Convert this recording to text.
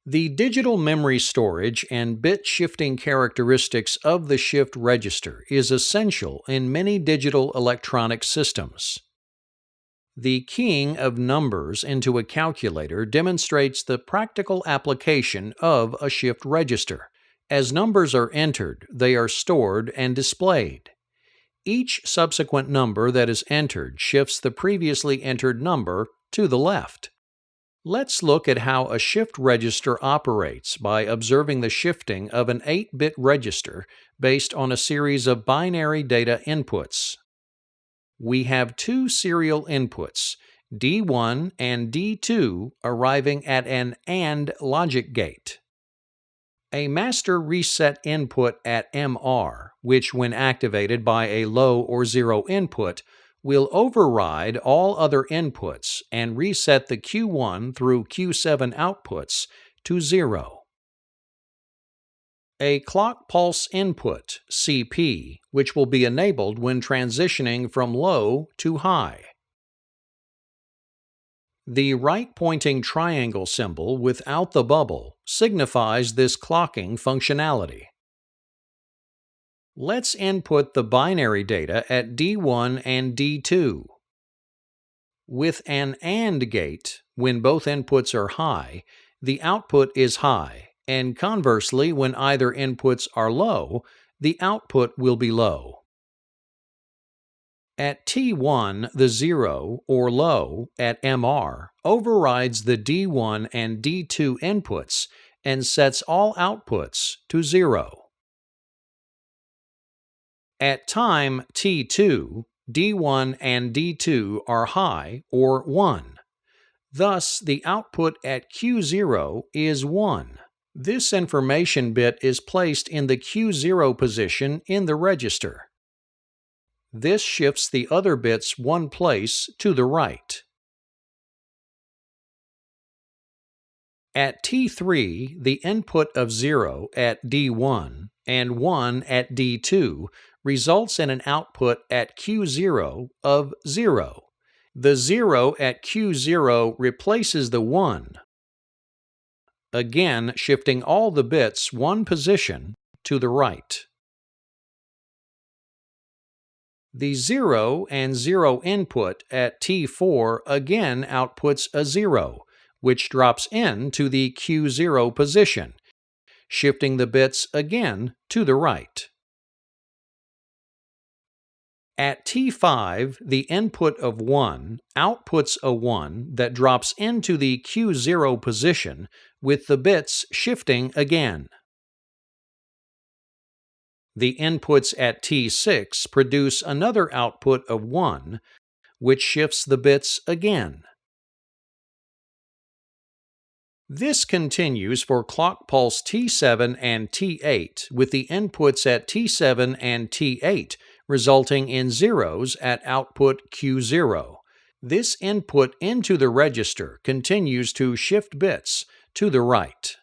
The digital memory storage and bit shifting characteristics of the shift register is essential in many digital electronic systems. The keying of numbers into a calculator demonstrates the practical application of a shift register. As numbers are entered, they are stored and displayed. Each subsequent number that is entered shifts the previously entered number to the left. Let's look at how a shift register operates by observing the shifting of an 8-bit register based on a series of binary data inputs. We have two serial inputs, D1 and D2, arriving at an AND logic gate. A master reset input at MR, which when activated by a low or zero input, will override all other inputs and reset the Q1 through Q7 outputs to 0. A clock pulse input, CP, which will be enabled when transitioning from low to high. The right-pointing triangle symbol without the bubble signifies this clocking functionality. Let's input the binary data at D1 and D2. With an AND gate, when both inputs are high, the output is high, and conversely, when either inputs are low, the output will be low. At T1, the 0, or low, at MR, overrides the D1 and D2 inputs and sets all outputs to 0. At time T2, D1 and D2 are high, or 1. Thus, the output at Q0 is 1. This information bit is placed in the Q0 position in the register. This shifts the other bits one place to the right. At T3, the input of 0 at D1 and 1 at D2 results in an output at Q0 of 0. The 0 at Q0 replaces the 1, again shifting all the bits one position to the right. The 0 and 0 input at T4 again outputs a 0, which drops into the Q0 position, shifting the bits again to the right. At T5, the input of 1 outputs a 1 that drops into the Q0 position, with the bits shifting again. The inputs at T6 produce another output of 1, which shifts the bits again. This continues for clock pulse T7 and T8, with the inputs at T7 and T8 resulting in zeros at output Q0. This input into the register continues to shift bits to the right.